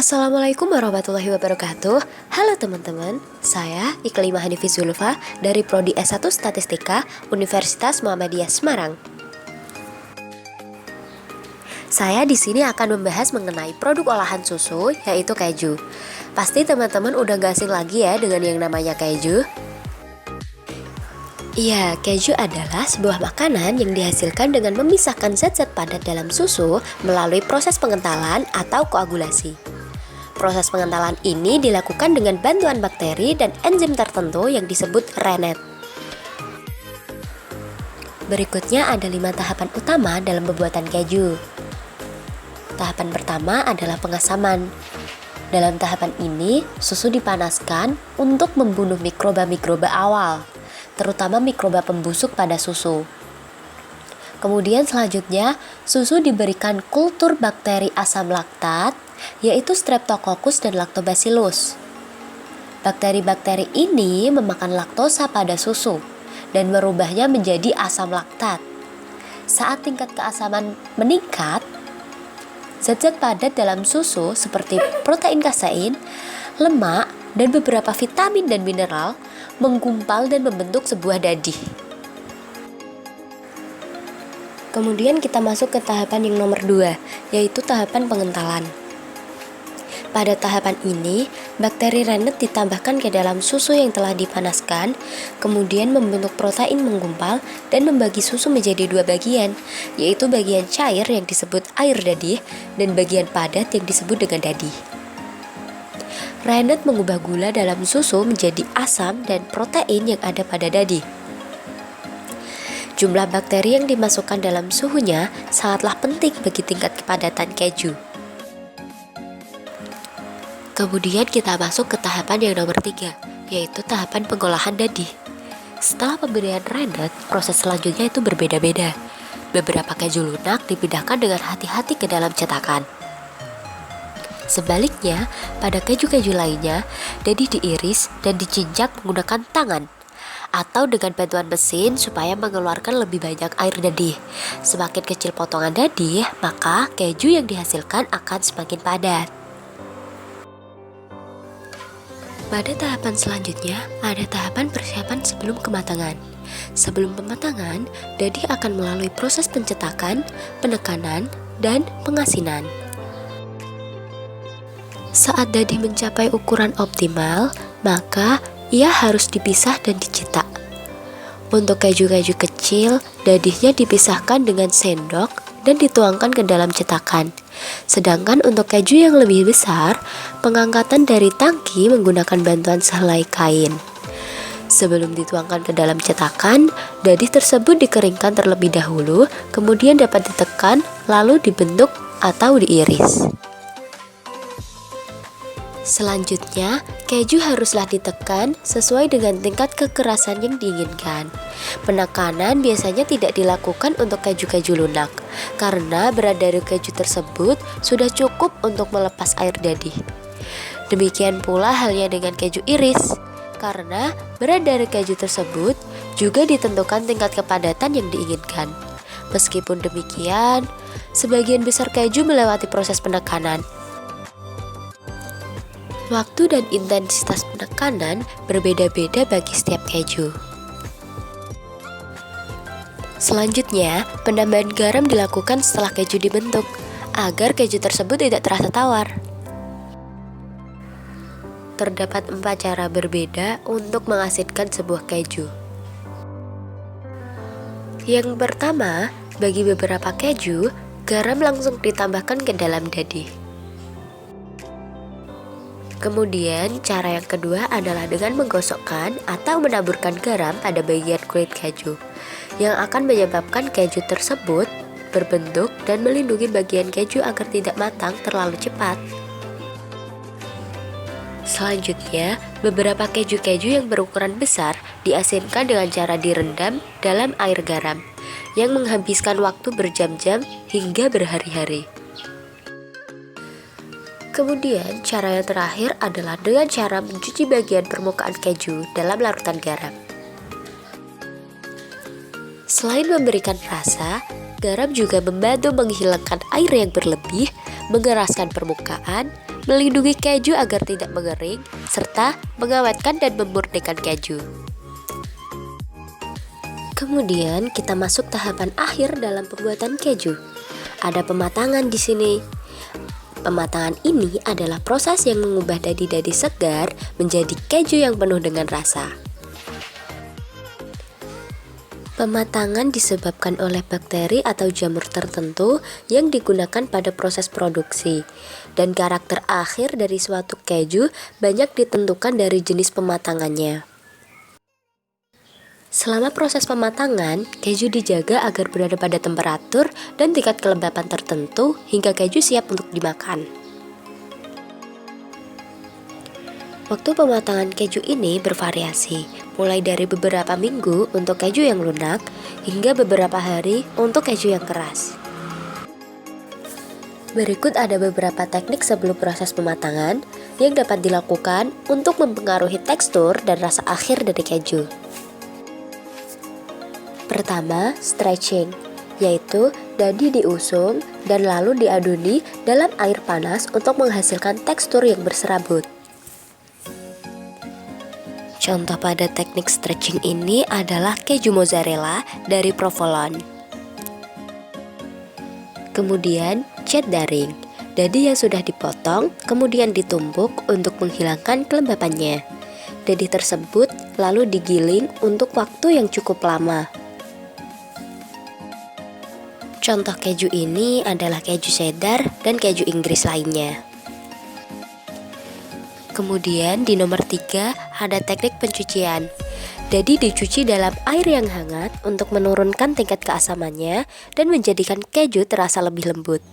Assalamualaikum warahmatullahi wabarakatuh. Halo teman-teman, saya Iklimah Hanifi Zulfa dari Prodi S1 Statistika Universitas Muhammadiyah Semarang. Saya di sini akan membahas mengenai produk olahan susu, yaitu keju. Pasti teman-teman udah gak asing lagi ya dengan yang namanya keju. Iya, keju adalah sebuah makanan yang dihasilkan dengan memisahkan zat-zat padat dalam susu melalui proses pengentalan atau koagulasi. Proses pengentalan ini dilakukan dengan bantuan bakteri dan enzim tertentu yang disebut rennet. Berikutnya ada 5 tahapan utama dalam pembuatan keju. Tahapan pertama adalah pengasaman. Dalam tahapan ini, susu dipanaskan untuk membunuh mikroba-mikroba awal, terutama mikroba pembusuk pada susu. Kemudian selanjutnya, susu diberikan kultur bakteri asam laktat, yaitu Streptococcus dan Lactobacillus. Bakteri-bakteri ini memakan laktosa pada susu dan merubahnya menjadi asam laktat. Saat tingkat keasaman meningkat, zat-zat padat dalam susu seperti protein kasein, lemak, dan beberapa vitamin dan mineral menggumpal dan membentuk sebuah dadih. Kemudian kita masuk ke tahapan yang nomor 2, yaitu tahapan pengentalan. Pada tahapan ini, bakteri rennet ditambahkan ke dalam susu yang telah dipanaskan, kemudian membentuk protein menggumpal dan membagi susu menjadi 2 bagian, yaitu bagian cair yang disebut air dadih dan bagian padat yang disebut dengan dadih. Rennet mengubah gula dalam susu menjadi asam dan protein yang ada pada dadih. Jumlah bakteri yang dimasukkan dalam suhunya sangatlah penting bagi tingkat kepadatan keju. Kemudian kita masuk ke tahapan yang nomor 3, yaitu tahapan pengolahan dadih. Setelah pemberian rennet, proses selanjutnya itu berbeda-beda. Beberapa keju lunak dipindahkan dengan hati-hati ke dalam cetakan. Sebaliknya, pada keju-keju lainnya, dadih diiris dan dicincang menggunakan tangan atau dengan bantuan mesin supaya mengeluarkan lebih banyak air dadih. Semakin kecil potongan dadih, maka keju yang dihasilkan akan semakin padat. Pada tahapan selanjutnya, ada tahapan persiapan sebelum kematangan. Sebelum pematangan, dadih akan melalui proses pencetakan, penekanan, dan pengasinan. Saat dadih mencapai ukuran optimal, maka ia harus dipisah dan dicetak. Untuk keju-keju kecil, dadihnya dipisahkan dengan sendok dan dituangkan ke dalam cetakan. Sedangkan untuk keju yang lebih besar, pengangkatan dari tangki menggunakan bantuan sehelai kain. Sebelum dituangkan ke dalam cetakan, dadih tersebut dikeringkan terlebih dahulu, kemudian dapat ditekan, lalu dibentuk atau diiris. Selanjutnya, keju haruslah ditekan sesuai dengan tingkat kekerasan yang diinginkan. Penekanan biasanya tidak dilakukan untuk keju-keju lunak, karena berat dari keju tersebut sudah cukup untuk melepas air dadih. Demikian pula halnya dengan keju iris, karena berat dari keju tersebut juga ditentukan tingkat kepadatan yang diinginkan. Meskipun demikian, sebagian besar keju melewati proses penekanan. Waktu dan intensitas penekanan berbeda-beda bagi setiap keju. Selanjutnya, penambahan garam dilakukan setelah keju dibentuk, agar keju tersebut tidak terasa tawar. Terdapat 4 cara berbeda untuk mengasinkan sebuah keju. Yang pertama, bagi beberapa keju, garam langsung ditambahkan ke dalam dadih. Kemudian, cara yang kedua adalah dengan menggosokkan atau menaburkan garam pada bagian kulit keju, yang akan menyebabkan keju tersebut berbentuk dan melindungi bagian keju agar tidak matang terlalu cepat. Selanjutnya, beberapa keju-keju yang berukuran besar diasinkan dengan cara direndam dalam air garam, yang menghabiskan waktu berjam-jam hingga berhari-hari. Kemudian, cara yang terakhir adalah dengan cara mencuci bagian permukaan keju dalam larutan garam. Selain memberikan rasa, garam juga membantu menghilangkan air yang berlebih, mengeraskan permukaan, melindungi keju agar tidak mengering, serta mengawetkan dan memurnikan keju. Kemudian kita masuk tahapan akhir dalam pembuatan keju. Ada pematangan di sini. Pematangan ini adalah proses yang mengubah dadi-dadi segar menjadi keju yang penuh dengan rasa. Pematangan disebabkan oleh bakteri atau jamur tertentu yang digunakan pada proses produksi, dan karakter akhir dari suatu keju banyak ditentukan dari jenis pematangannya. Selama proses pematangan, keju dijaga agar berada pada temperatur dan tingkat kelembapan tertentu hingga keju siap untuk dimakan. Waktu pematangan keju ini bervariasi, mulai dari beberapa minggu untuk keju yang lunak hingga beberapa hari untuk keju yang keras. Berikut ada beberapa teknik sebelum proses pematangan yang dapat dilakukan untuk mempengaruhi tekstur dan rasa akhir dari keju. Pertama, stretching, yaitu dadi diusung dan lalu diaduni dalam air panas untuk menghasilkan tekstur yang berserabut. Contoh pada teknik stretching ini adalah keju mozzarella dari provolone. Kemudian, cheddaring, dadi yang sudah dipotong kemudian ditumbuk untuk menghilangkan kelembapannya. Dadi tersebut lalu digiling untuk waktu yang cukup lama. Contoh keju ini adalah keju cheddar dan keju Inggris lainnya. Kemudian di nomor 3 ada teknik pencucian. Jadi dicuci dalam air yang hangat untuk menurunkan tingkat keasamannya dan menjadikan keju terasa lebih lembut.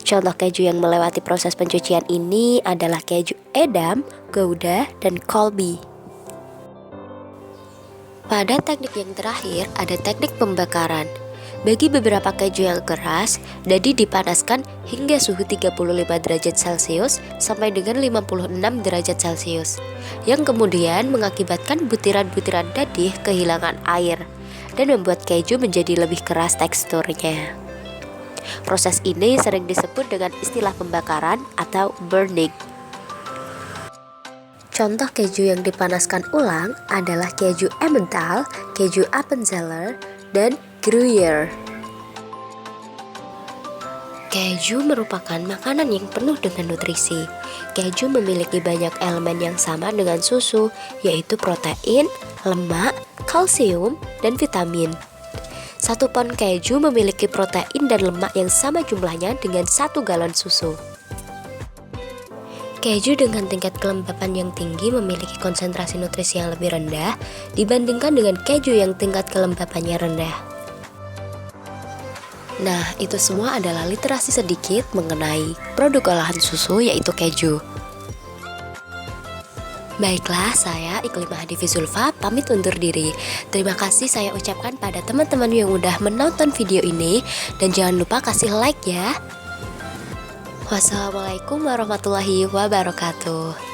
Contoh keju yang melewati proses pencucian ini adalah keju Edam, Gouda, dan Colby. Pada teknik yang terakhir ada teknik pembakaran. Bagi beberapa keju yang keras, dadi dipanaskan hingga suhu 35 derajat Celcius sampai dengan 56 derajat Celcius, yang kemudian mengakibatkan butiran-butiran dadi kehilangan air dan membuat keju menjadi lebih keras teksturnya. Proses ini sering disebut dengan istilah pembakaran atau burning. Contoh keju yang dipanaskan ulang adalah keju Emmental, keju Appenzeller, dan Gruyère. Keju merupakan makanan yang penuh dengan nutrisi. Keju memiliki banyak elemen yang sama dengan susu, yaitu protein, lemak, kalsium, dan vitamin. 1 pon keju memiliki protein dan lemak yang sama jumlahnya dengan 1 galon susu. Keju dengan tingkat kelembapan yang tinggi memiliki konsentrasi nutrisi yang lebih rendah dibandingkan dengan keju yang tingkat kelembapannya rendah. Nah, itu semua adalah literasi sedikit mengenai produk olahan susu yaitu keju. Baiklah, saya Iklimah Hadifi Zulfa pamit undur diri. Terima kasih saya ucapkan pada teman-teman yang udah menonton video ini dan jangan lupa kasih like ya. Wassalamualaikum warahmatullahi wabarakatuh.